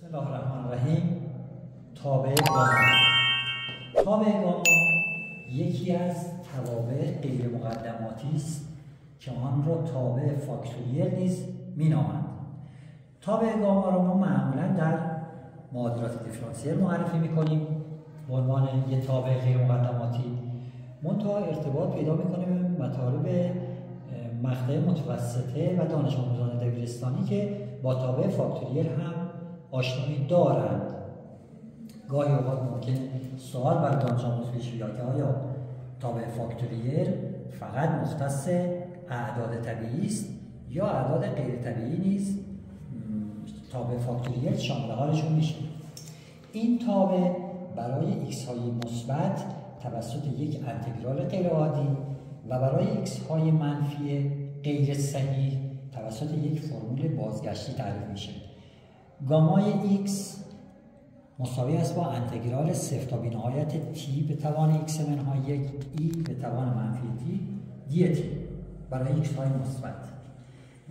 بسم الله الرحمن الرحیم. تابع گاما. تابع گاما یکی از توابع غیر مقدماتی است که آن را تابع فاکتوریل نیز می‌نامند. تابع گاما را ما معمولا در معادلات دیفرانسیل معرفی می‌کنیم به عنوان یک تابع غیر مقدماتی. منتها ارتباط پیدا می‌کنه به مطالب مقطع متوسطه و دانش آموزان دبیرستانی که با تابع فاکتوریل هم آشنایی دارند. گاهی اوقات ممکنه سوال بر دانش آموز پیش بیاد که آیا تابع فاکتوریل فقط مختص اعداد طبیعی است یا اعداد غیر طبیعی نیز تابع فاکتوریل شامل حالشون میشه. این تابع برای x های مثبت توسط یک انتگرال غیر عادی و برای x های منفی غیر صحیح توسط یک فرمول بازگشتی تعریف میشه. گامای x مساوی است با انتگرال صفر تا بی‌نهایت t به توان x منهای 1 e به توان منفی t دی t برای x های مثبت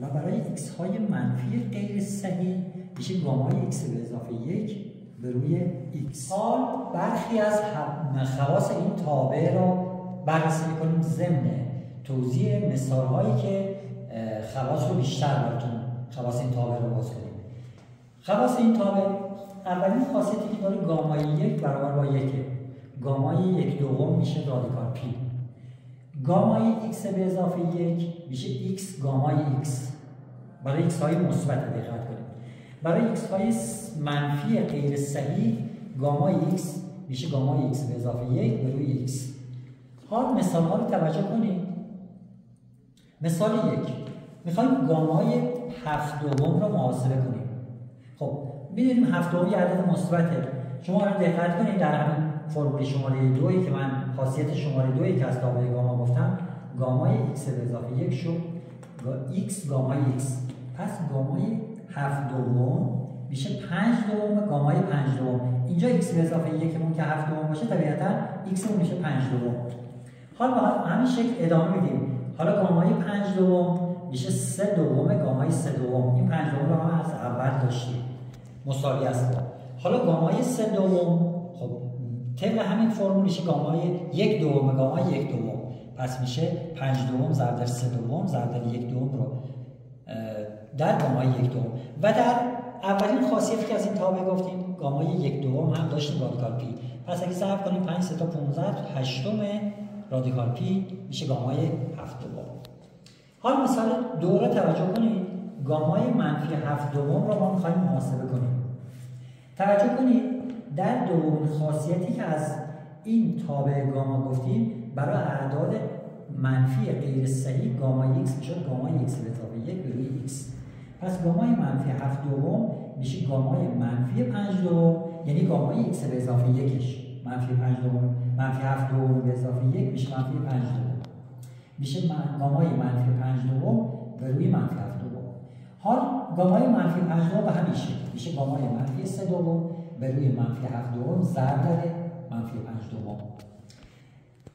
و برای x های منفی غیر صحیح میشه گامای x به اضافه 1 به روی x. حال برخی از خواص این تابع را بررسی می‌کنیم ضمن توضیح مثال‌هایی که خواص رو بیشتر براتون خواص این تابع رو باز کنیم. خواص این تابع اولین خاصیتی که داره گامای 1 برابر با 1 گامای 1 دوم میشه رادیکال پی. گامای x به اضافه 1 میشه x گامای x برای x های مثبت دقت کنید. برای x های منفی غیر صحیح گامای x میشه گامای x به اضافه 1 به روی x. حال مثال ها رو توجه کنید. مثال 1 میخوایم گامای 7 دوم رو محاسبه کنیم. خب می‌دونیم 7 دوم یه عدد مثبته. شما رو دقت کنید در همین فرمول شماره 2 که من خاصیت شماره 2 که از تابع گاما گفتم گامای x به اضافه 1 شد x گامای x. پس گامای 7 دوم میشه 5 دوم گامای 5 دوم. اینجا x به اضافه 1 مون که 7 دوم باشه طبیعتا x مون میشه 5 دوم. حالا با همین شکل ادامه میدیم. حالا گامای 5 دوم میشه 3 دوم گامای 3 دوم. این 5 دوم رو هم از اول داشتیم مساوی است. حالا گامای 3 دوم خب طبق همین فرمول میشه گامای 1 دوم گامای 1 دوم. پس میشه 5 دوم ضرب در 3 دوم ضرب در 1 دوم رو در گامای 1 دوم. و در اولین خاصیتی که از این تابع گفتیم گامای 1 دوم هم داشتیم رادیکال پی. پس اگه ضرب کنیم 5 3 تا 15 هشتم رادیکال پی میشه گامای 7 دوم. حالا مثال 2 را توجه کنید. گامای منفی 7 دوم را ما می‌خوایم محاسبه کنیم. توجه کنید در دومین خاصیتی که از این تابع گاما گفتیم برای اعداد منفی غیر صحیح گامای x میشه گامای x به اضافه 1 به روی x. پس گامای منفی 7 دوم میشه گامای منفی 5 دوم یعنی گامای x به اضافه 1 منفی 5 دوم منفی 7 دوم به اضافه 1 میشه منفی 5 دوم. میشه گامای منفی 5 دوم به روی منفی 7 دوم. حال گامای منفی 5 دوم به همین شکل میشه گامای منفی 3 دوم به روی منفی 7 دوم ضرب در منفی 5 دوم.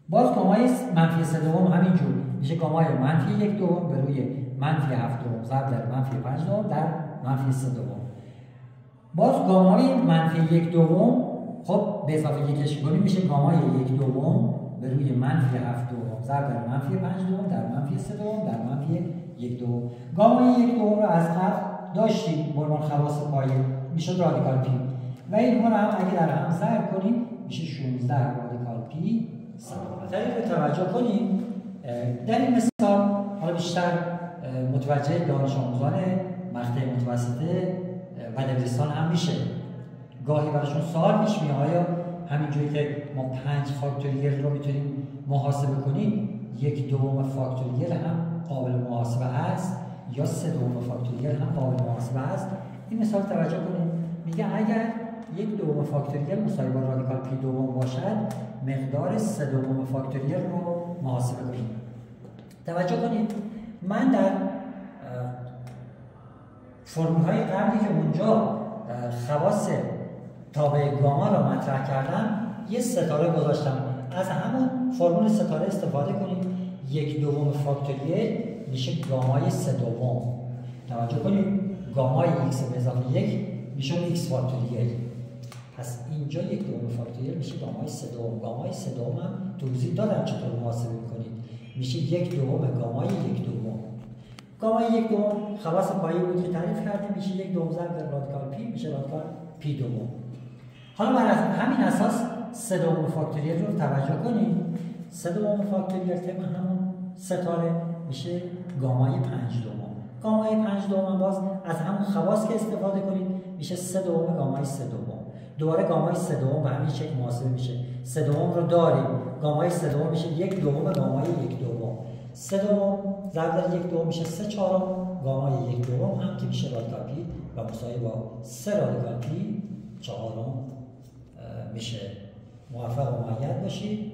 باز گامای منفی 3 دوم همینجور میشه گامای منفی 1 دوم به روی منفی 7 دوم ضرب در منفی 5 دوم در منفی 3 دوم. باز گامای منفی 1 دوم خب به اضافه 1 کنیم میشه گامای 1 دوم به روی منفی 7 دوم ضرب در منفی 5 دوم در منفی 3 دوم در منفی 1 دوم. گامای 1 دوم رو از قبل داشتیم به عنوان خواص پایه میشد رادیکال پی و اینها رو هم اگه در هم ضرب کنیم میشه 16 رادیکال پی. طریق توجه کنیم در این مثال حالا بیشتر متوجه دانش آموزان مقطع متوسطه و دبیرستان هم میشه. گاهی براشون سوال پیش میاد آیا همینجوری که ما 5 فاکتوریل رو میتونیم محاسبه کنیم 1 دوم فاکتوریل هم قابل محاسبه است یا 3 دوم فاکتوریل هم قابل محاسبه است. این مثال توجه کنید میگه اگر 1 دوم فاکتوریل مساوی با رادیکال پی دوم باشد مقدار 3 دوم فاکتوریل رو محاسبه کنیم. توجه کنید من در فرمول های قبلی که اونجا خواص تابع گاما را مطرح کردم یه ستاره گذاشتم. از همون فرمول ستاره استفاده کنید. 1 دوم فاکتوریل میشه گامای 3 دوم. توجه کنید گامای x به اضافه 1 میشه x فاکتوریال. پس اینجا 1 دوم فاکتوریال میشه گامای 3 دوم. گامای 3 دوم هم توضیح دادم چطور محاسبه میکنید. میشه 1 دوم گامای 1 دوم. گامای 1 دوم خواص پایه بود که تعریف کردیم، میشه 1 دوم ضرب رادیکال پی، میشه رادیکال پی دوم. حالا بر همین اساس 3 دوم فاکتوریال رو توجه کنید. 3 دوم فاکتوریال طبق همون ستاره میشه گامای 5 دوم. گامای 5 دوم باز از همون خواص که استفاده کنید میشه 3 دوم گامای 3 دوم. دوباره گامای 3 دوم به همین شکل محاسبه میشه. 3 دوم رو داریم، گامای 3 دوم میشه 1 دوم گامای 1 دوم. 3 دوم ضرب در 1 دوم میشه 3 چهارم گامای 1 دوم هم که میشه رادیکال پی و مساوی با 3 رادیکال پی چهارم میشه. موفق و مؤید باشید.